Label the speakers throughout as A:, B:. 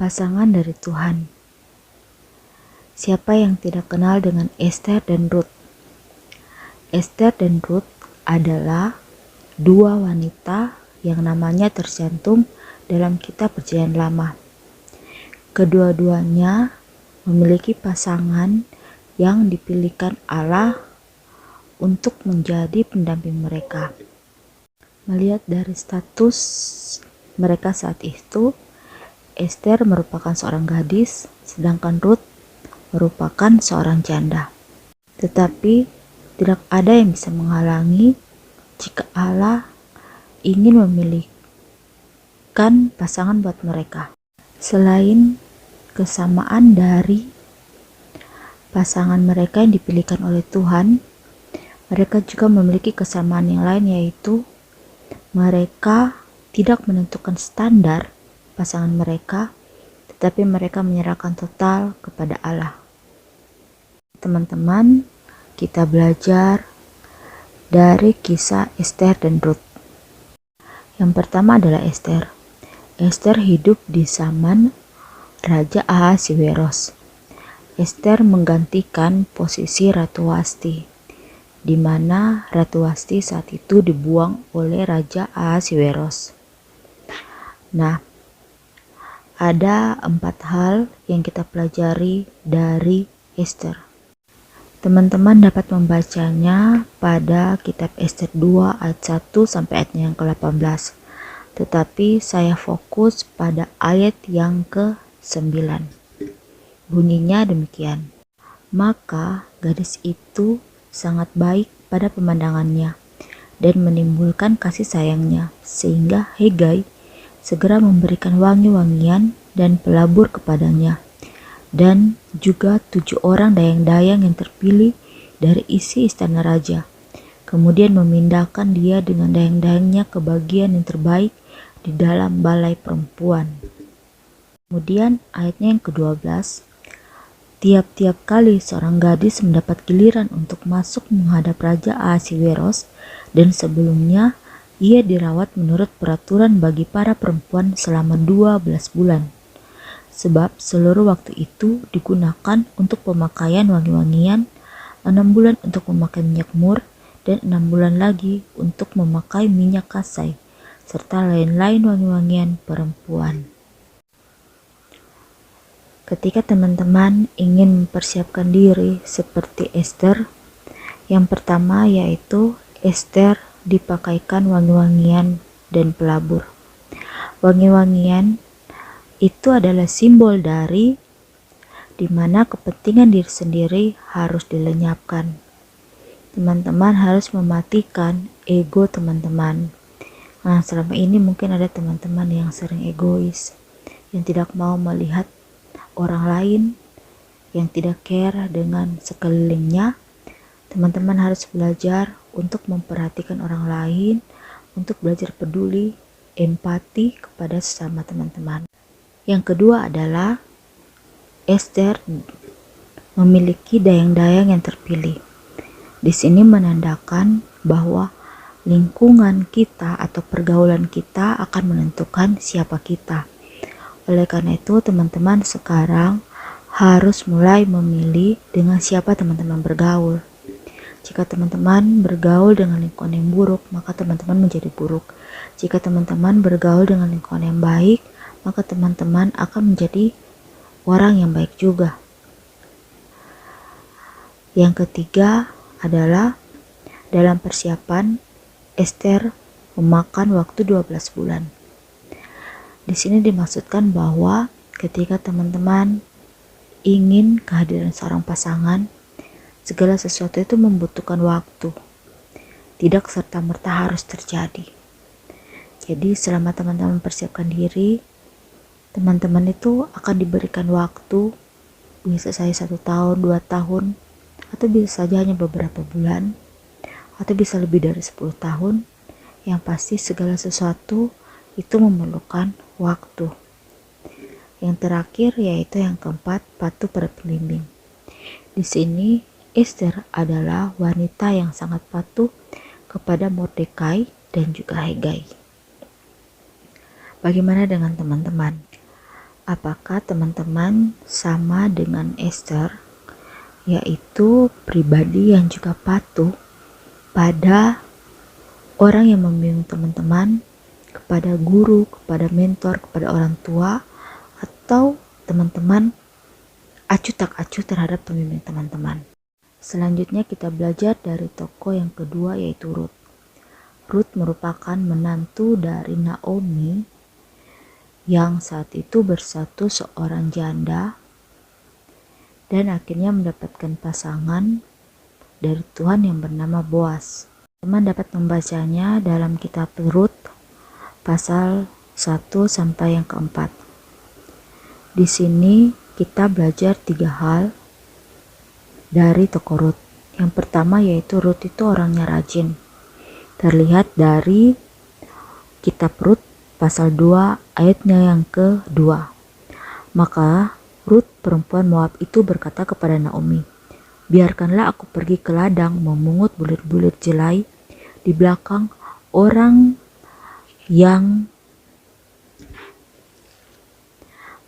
A: Pasangan dari Tuhan. Siapa yang tidak kenal dengan Esther dan Ruth? Esther dan Ruth adalah dua wanita yang namanya tercantum dalam kitab Perjanjian Lama. Kedua-duanya memiliki pasangan yang dipilihkan Allah untuk menjadi pendamping mereka. Melihat dari status mereka saat itu, Esther merupakan seorang gadis, sedangkan Ruth merupakan seorang janda. Tetapi tidak ada yang bisa menghalangi jika Allah ingin memilihkan pasangan buat mereka. Selain kesamaan dari pasangan mereka yang dipilihkan oleh Tuhan, mereka juga memiliki kesamaan yang lain, yaitu mereka tidak menentukan standar pasangan mereka, tetapi mereka menyerahkan total kepada Allah. Teman-teman, kita belajar dari kisah Esther dan Ruth. Yang pertama adalah Esther. Esther hidup di zaman Raja Ahasiweros. Esther menggantikan posisi Ratu Wasti, di mana Ratu Wasti saat itu dibuang oleh Raja Ahasiweros. Nah, ada 4 hal yang kita pelajari dari Esther. Teman-teman dapat membacanya pada kitab Esther 2 ayat 1 sampai ayat yang ke-18. Tetapi saya fokus pada ayat yang ke-9. Bunyinya demikian. Maka gadis itu sangat baik pada pemandangannya dan menimbulkan kasih sayangnya, sehingga Hegai segera memberikan wangi-wangian dan pelabur kepadanya, dan juga 7 orang dayang-dayang yang terpilih dari isi istana raja. Kemudian memindahkan dia dengan dayang-dayangnya ke bagian yang terbaik di dalam balai perempuan. Kemudian ayatnya yang ke-12. Tiap-tiap kali seorang gadis mendapat giliran untuk masuk menghadap Raja Ahasiweros, dan sebelumnya ia dirawat menurut peraturan bagi para perempuan selama 12 bulan. Sebab seluruh waktu itu digunakan untuk pemakaian wangi-wangian, 6 bulan untuk memakai minyak mur, dan 6 bulan lagi untuk memakai minyak kasai, serta lain-lain wangi-wangian perempuan. Ketika teman-teman ingin mempersiapkan diri seperti Esther, yang pertama yaitu Esther dipakaikan wangi-wangian dan pelabur. Wangi-wangian itu adalah simbol dari dimana kepentingan diri sendiri harus dilenyapkan. Teman-teman harus mematikan ego teman-teman. Nah, selama ini mungkin ada teman-teman yang sering egois, yang tidak mau melihat orang lain, yang tidak care dengan sekelilingnya. Teman-teman harus belajar untuk memperhatikan orang lain, untuk belajar peduli, empati kepada sesama teman-teman. Yang kedua adalah Esther memiliki dayang-dayang yang terpilih. Di sini menandakan bahwa lingkungan kita atau pergaulan kita akan menentukan siapa kita. Oleh karena itu, teman-teman sekarang harus mulai memilih dengan siapa teman-teman bergaul. Jika teman-teman bergaul dengan lingkungan yang buruk, maka teman-teman menjadi buruk. Jika teman-teman bergaul dengan lingkungan yang baik, maka teman-teman akan menjadi orang yang baik juga. Yang ketiga adalah dalam persiapan, Esther memakan waktu 12 bulan. Di sini dimaksudkan bahwa ketika teman-teman ingin kehadiran seorang pasangan, segala sesuatu itu membutuhkan waktu. Tidak serta-merta harus terjadi. Jadi selama teman-teman mempersiapkan diri, teman-teman itu akan diberikan waktu, bisa saja 1 tahun, 2 tahun, atau bisa saja hanya beberapa bulan, atau bisa lebih dari 10 tahun. Yang pasti segala sesuatu itu memerlukan waktu. Yang terakhir yaitu yang keempat, patuh pada pembimbing. Di sini Esther adalah wanita yang sangat patuh kepada Mordekai dan juga Hegai. Bagaimana dengan teman-teman? Apakah teman-teman sama dengan Esther, yaitu pribadi yang juga patuh pada orang yang membimbing teman-teman, kepada guru, kepada mentor, kepada orang tua, atau teman-teman acuh tak acuh terhadap pembimbing teman-teman? Selanjutnya kita belajar dari tokoh yang kedua, yaitu Ruth. Ruth merupakan menantu dari Naomi yang saat itu bersatu seorang janda dan akhirnya mendapatkan pasangan dari Tuhan yang bernama Boaz. Teman dapat membacanya dalam kitab Ruth pasal 1 sampai yang keempat. Di sini kita belajar 3 hal dari tokoh Ruth. Yang pertama yaitu Ruth itu orangnya rajin. Terlihat dari kitab Ruth pasal 2 ayatnya yang kedua. Maka Ruth perempuan Moab itu berkata kepada Naomi, "Biarkanlah aku pergi ke ladang memungut bulir-bulir jelai di belakang orang yang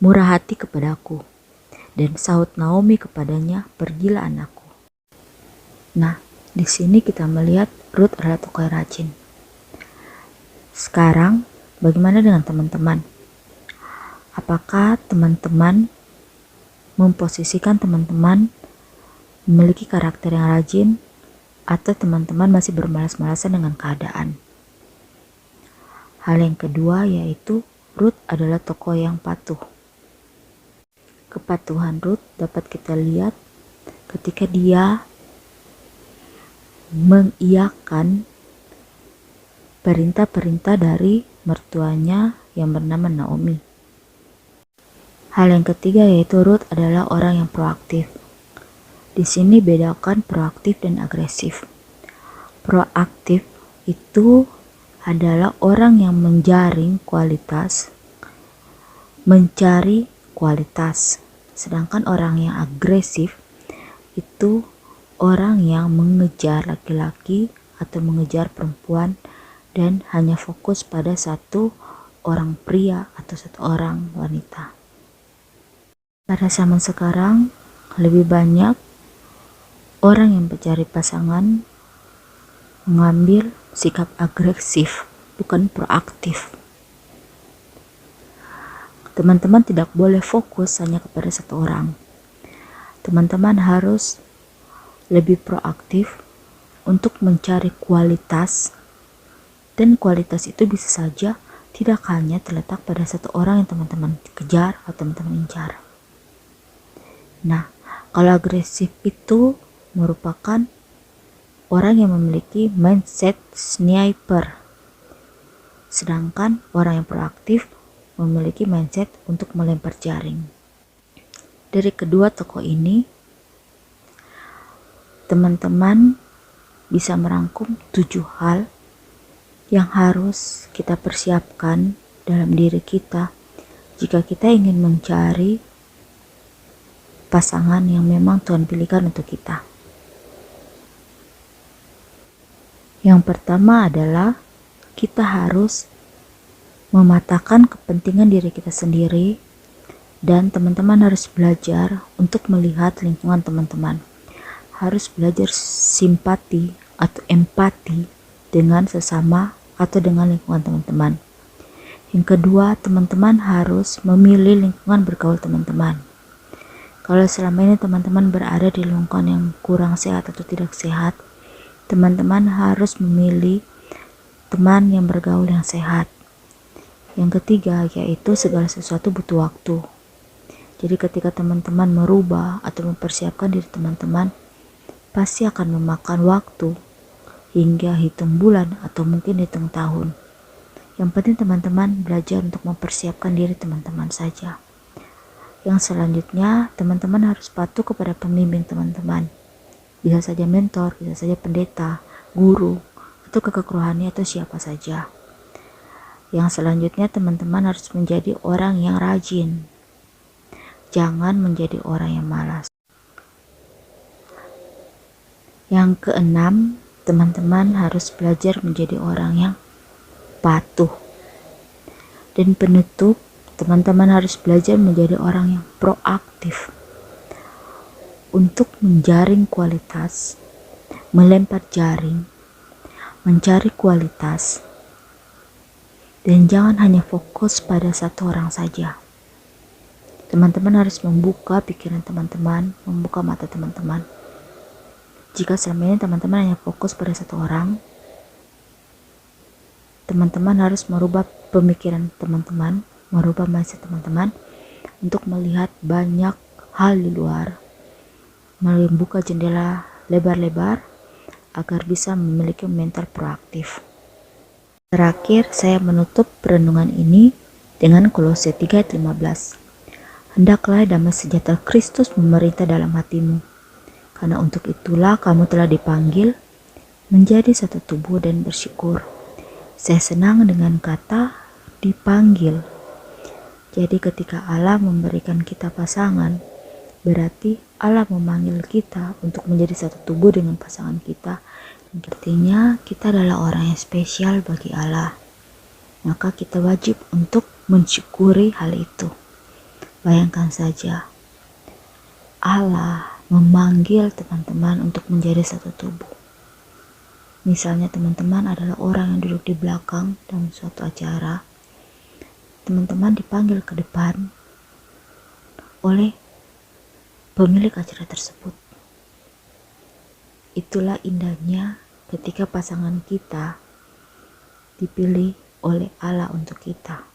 A: murah hati kepadaku." Dan sahut Naomi kepadanya, "Pergilah anakku." Nah, di sini kita melihat Ruth adalah tokoh yang rajin. Sekarang, bagaimana dengan teman-teman? Apakah teman-teman memposisikan teman-teman memiliki karakter yang rajin, atau teman-teman masih bermalas-malasan dengan keadaan? Hal yang kedua yaitu Ruth adalah tokoh yang patuh. Kepatuhan Ruth dapat kita lihat ketika dia mengiyakan perintah-perintah dari mertuanya yang bernama Naomi. Hal yang ketiga yaitu Ruth adalah orang yang proaktif. Di sini bedakan proaktif dan agresif. Proaktif itu adalah orang yang menjaring kualitas, mencari kualitas. Sedangkan orang yang agresif itu orang yang mengejar laki-laki atau mengejar perempuan dan hanya fokus pada satu orang pria atau satu orang wanita. Pada zaman sekarang lebih banyak orang yang mencari pasangan mengambil sikap agresif, bukan proaktif. Teman-teman tidak boleh fokus hanya kepada satu orang. Teman-teman harus lebih proaktif untuk mencari kualitas, dan kualitas itu bisa saja tidak hanya terletak pada satu orang yang teman-teman kejar atau teman-teman incar. Nah, kalau agresif itu merupakan orang yang memiliki mindset sniper, sedangkan orang yang proaktif memiliki mindset untuk melempar jaring. Dari kedua tokoh ini, teman-teman bisa merangkum 7 hal yang harus kita persiapkan dalam diri kita jika kita ingin mencari pasangan yang memang Tuhan pilihkan untuk kita. Yang pertama adalah kita harus mematahkan kepentingan diri kita sendiri, dan teman-teman harus belajar untuk melihat lingkungan teman-teman. Harus belajar simpati atau empati dengan sesama atau dengan lingkungan teman-teman. Yang kedua, teman-teman harus memilih lingkungan bergaul teman-teman. Kalau selama ini teman-teman berada di lingkungan yang kurang sehat atau tidak sehat, teman-teman harus memilih teman yang bergaul yang sehat. Yang ketiga yaitu segala sesuatu butuh waktu. Jadi ketika teman-teman merubah atau mempersiapkan diri teman-teman, pasti akan memakan waktu hingga hitung bulan atau mungkin hitung tahun. Yang penting teman-teman belajar untuk mempersiapkan diri teman-teman saja. Yang selanjutnya, teman-teman harus patuh kepada pembimbing teman-teman. Bisa saja mentor, bisa saja pendeta, guru, atau kakak rohani atau siapa saja. Yang selanjutnya, teman-teman harus menjadi orang yang rajin. Jangan menjadi orang yang malas. Yang keenam, teman-teman harus belajar menjadi orang yang patuh. Dan penutup, teman-teman harus belajar menjadi orang yang proaktif untuk menjaring kualitas, melempar jaring, mencari kualitas, dan jangan hanya fokus pada satu orang saja. Teman-teman harus membuka pikiran teman-teman, membuka mata teman-teman. Jika selama ini teman-teman hanya fokus pada satu orang, teman-teman harus merubah pemikiran teman-teman, merubah mindset teman-teman untuk melihat banyak hal di luar, membuka jendela lebar-lebar agar bisa memiliki mental proaktif. Terakhir, saya menutup renungan ini dengan Kolose 3:15. Hendaklah damai sejahtera Kristus memerintah dalam hatimu, karena untuk itulah kamu telah dipanggil menjadi satu tubuh dan bersyukur. Saya senang dengan kata dipanggil. Jadi ketika Allah memberikan kita pasangan, berarti Allah memanggil kita untuk menjadi satu tubuh dengan pasangan kita. Artinya kita adalah orang yang spesial bagi Allah. Maka kita wajib untuk mensyukuri hal itu. Bayangkan saja, Allah memanggil teman-teman untuk menjadi satu tubuh. Misalnya teman-teman adalah orang yang duduk di belakang dalam suatu acara. Teman-teman dipanggil ke depan oleh pemilik acara tersebut. Itulah indahnya ketika pasangan kita dipilih oleh Allah untuk kita.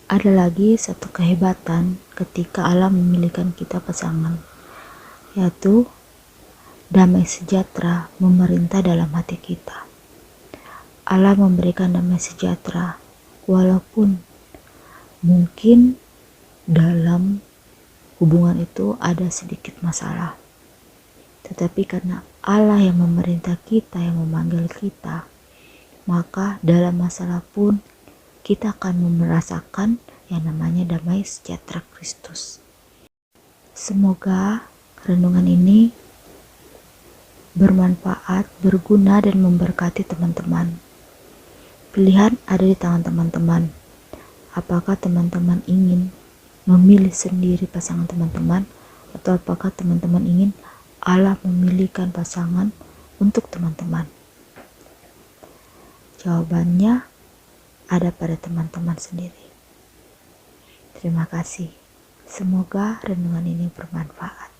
A: Ada lagi satu kehebatan ketika Allah memilihkan kita pasangan, yaitu damai sejahtera memerintah dalam hati kita. Allah memberikan damai sejahtera walaupun mungkin dalam hubungan itu ada sedikit masalah. Tetapi karena Allah yang memerintah kita, yang memanggil kita, maka dalam masalah pun kita akan merasakan yang namanya damai sejahtera Kristus. Semoga renungan ini bermanfaat, berguna, dan memberkati teman-teman. Pilihan ada di tangan teman-teman. Apakah teman-teman ingin memilih sendiri pasangan teman-teman, atau apakah teman-teman ingin Allah memilihkan pasangan untuk teman-teman? Jawabannya ada pada teman-teman sendiri. Terima kasih. Semoga renungan ini bermanfaat.